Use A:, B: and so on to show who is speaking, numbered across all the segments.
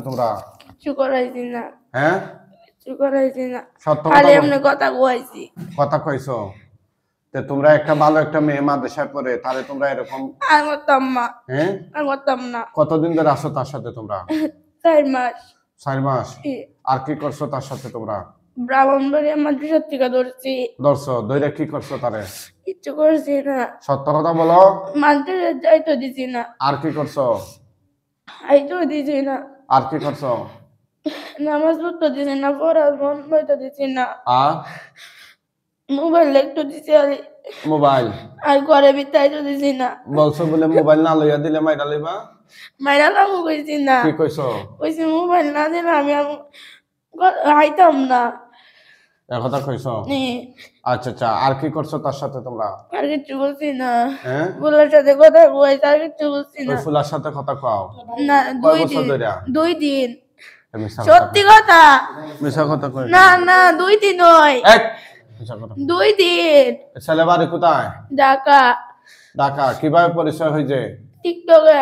A: তোমরা
B: কিছু করাইছি না।
A: হ্যাঁ
B: কিছু করাইছি না,
A: সত্য
B: খালি এমনি কথা কইছি।
A: কথা কইছো? তে তোমরা একটা ভালো একটা মেয়ে মাদ্রাসায় পড়ে তাহলে তোমরা এরকম
B: আর করতাম না।
A: হ্যাঁ
B: আর করতাম না।
A: কতদিন ধরে আসো তার সাথে তোমরা?
B: 4 মাস।
A: 4 মাস। আর কি করছো তার সাথে তোমরা?
B: ব্রাহ্মণবাড়িয়া মাদ্রাসা থেকে ধরছি।
A: ধরছো ধরে কি করছো তারে?
B: কিছু করছি না।
A: সত্য কথা বলো।
B: মাদ্রাসা যাইতে দিছি না।
A: আর কি করছো?
B: আইতেও দিছি না।
A: আর কি করছো?
B: নামাজ পড়তে দিছি না, পড়ার মন বইতে দিছি না।
A: আর
B: মোবাইল একটু দিছি আর
A: মোবাইল
B: আর ঘরে বিতাইতে দিছি না।
A: বলছো বলে মোবাইল না লইয়া দিলে মাইরা লইবা?
B: মাইরা কামু কইছি না।
A: কি কইছো?
B: কইছি মোবাইল না দিলে আমি আইতাম না।
A: কথা কইছো? আচ্ছা আচ্ছা, আর কি করছো তার সাথে তোমরা?
B: আর কিছু বলছি না।
A: হ্যাঁ
B: ফুলার সাথে কথা কইছি, আর কিছু বলছি না।
A: ওই ফুলার সাথে কথা কও
B: না, 2
A: বছর
B: দিন।
A: ধরে?
B: 2 দিন।
A: মিছা
B: সত্যি কথা।
A: মিছা কথা কই
B: না না, 2 দিন নয়।
A: এক মিছা কথা।
B: 2 দিন।
A: ছেলে বাড়ি কোথায়?
B: ঢাকা।
A: ঢাকা। কিভাবে পরিচয় হয়েছে?
B: টিকটকে।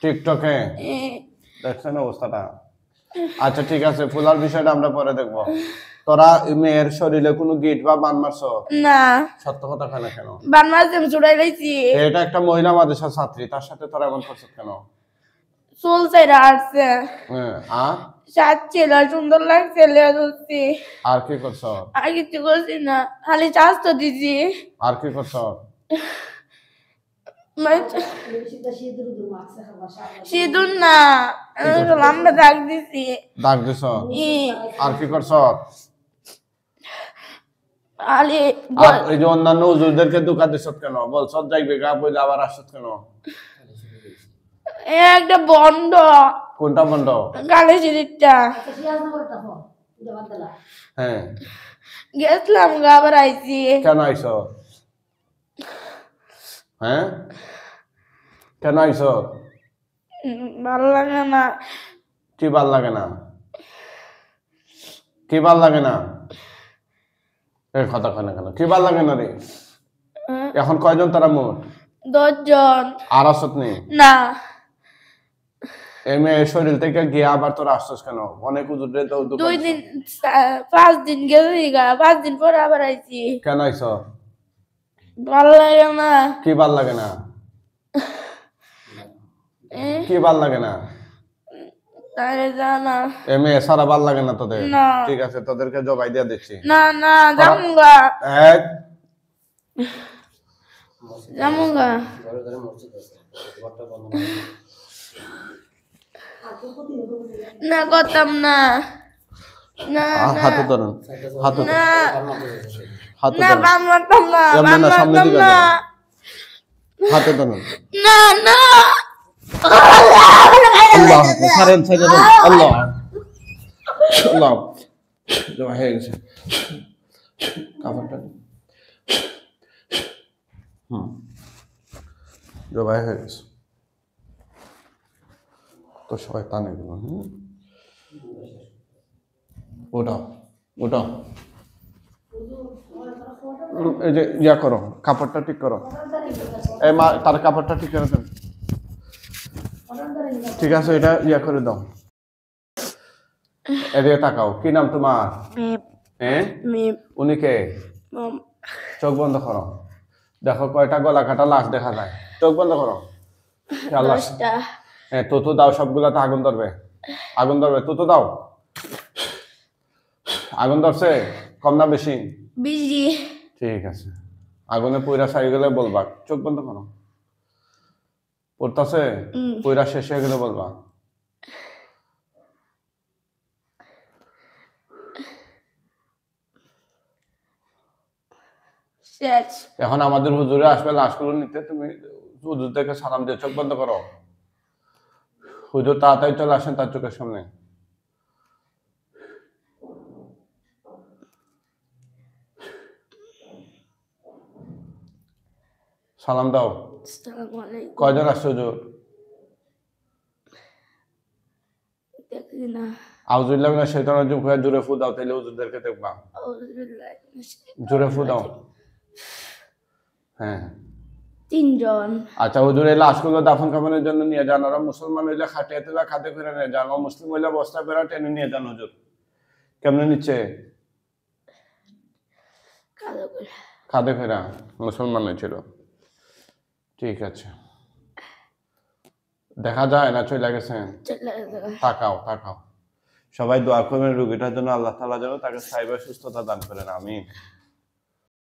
A: টিকটকে। দেখছেন অবস্থাটা? আচ্ছা ঠিক আছে, ফুলার বিষয়টা আমরা পরে দেখবো। তোরা মেয়ের শরীরে কোনো গিট বা বান মারছো?
B: না।
A: সত্য কথা কেন? কেন
B: বান মারতে আমি ছুড়াই লাইছি।
A: এটা একটা মহিলা মাদ্রাসা ছাত্রী, তার সাথে তোরা এমন করছো কেন?
B: চলছে আসছে।
A: আর
B: ছিল, সুন্দর লাগছে, লেগছি।
A: আর কি করছো?
B: আর কিছু করছি না, খালি চাষ তো দিছি।
A: আর কি করছো?
B: সিঁদুর না, আমরা দাগ দিছি।
A: দাগ দিছো? আর কি করছো?
B: খালি
A: আর এই যে অন্যান্য হুজুরদেরকে ধোঁকা দিছো কেন? বলছো যাইবে গা বইলে আবার আসছো কেন?
B: একটা বন্ধ।
A: কোনটা বন্ধ?
B: গালে সিঁড়িটা।
A: হ্যাঁ
B: গেছিলাম, আবার আইছি।
A: কেন আইছো? হ্যাঁ কেন আইছো?
B: ভালো লাগে না।
A: কি ভাল লাগে না? কি ভাল লাগে না? এই কথা কেন? কি ভাল লাগে না রে? এখন কয়জন তারা মোট?
B: 10 জন।
A: আর আসত নেই?
B: না।
A: এই মেয়ে শরীর থেকে গিয়ে আবার তোরা আসছস কেন? অনেক হুজুরে তো
B: 2 দিন 5 দিন গেছি, 5 দিন পরে আবার আইছি।
A: কেন আইছো?
B: ভালো লাগে না।
A: কি ভাল লাগে না? কি ভাল লাগে না?
B: তাই জানা।
A: এই মেয়ে সারা ভাল লাগে না তোদের?
B: না।
A: ঠিক আছে, তোদেরকে জবাই দিয়ে দিচ্ছি।
B: না না, জামুগা।
A: এক
B: জামুগা। না করতাম না। না
A: হাতে ধরেন, হাতে
B: না
A: হাতে
B: না,
A: ধরেন,
B: বান মারতাম না,
A: এমনি
B: বান
A: না, সামনে
B: মারতাম
A: দিকে
B: না।
A: যান। হাতে ধরেন।
B: না না।
A: আল্লাহ ছাড়েন, ছাড়েন, আল্লাহ আল্লাহ জমা হয়ে গেছে কাপড়টা। জবাই হয়ে গেছে তো সবাই টানে গেল। ওটাও ওটাও এই যে ইয়া করো, কাপড়টা ঠিক করো। এই মা, তার কাপড়টা ঠিক করে দেন। ঠিক আছে, এটা ইয়া করে দাও। এদিকে তাকাও। কি নাম তোমার? হ্যাঁ উনি কে? চোখ বন্ধ করো, দেখো কয়টা গলা কাটা লাশ দেখা যায়। চোখ বন্ধ করো। হ্যাঁ তুতু দাও, সবগুলাতে আগুন ধরবে। আগুন ধরবে, তুতু দাও। আগুন ধরছে? কম না বেশি?
B: বিজি।
A: ঠিক আছে, আগুনে পুইরা সারি গেলে বলবা। চোখ বন্ধ করো। পড়তাছে? পুইরা শেষ হয়ে গেলে বলবা। এখন আমাদের হুজুরে আসবে লাশগুলো নিতে, তুমি হুজুরদেরকে সালাম দিয়ে চোখ বন্ধ করো। হুজুর তাড়াতাড়ি চলে আসেন তার চোখের সামনে। সালাম দাও। কয়জন আসছে হুজুর? আউযুবিল্লাহি মিনাশ শাইতানির রাজিম করে জোরে ফু দাও, তাইলে হুজুরদেরকে দেখবা। জোরে ফু দাও। হ্যাঁ
B: তিনজন।
A: আচ্ছা হুজুর এই লাশগুলো দাফন কাফনের জন্য নিয়ে যান, ওরা মুসলমান হইলে খাটিয়ে তুলে খাতে করে নিয়ে যান, মুসলিম হইলে বস্তা করে টেনে নিয়ে যান হুজুর। কেমনে নিচ্ছে?
B: কালো করে।
A: খাদে ফেরা মুসলমান ছিল। ঠিক আছে, দেখা যায় না চলে গেছেন?
B: চলে গেছে।
A: তাকাও তাকাও, সবাই দোয়া করবেন রোগীটার জন্য, আল্লাহ তাআলা যেন তাকে স্থায়ী সুস্থতা দান করেন, আমিন।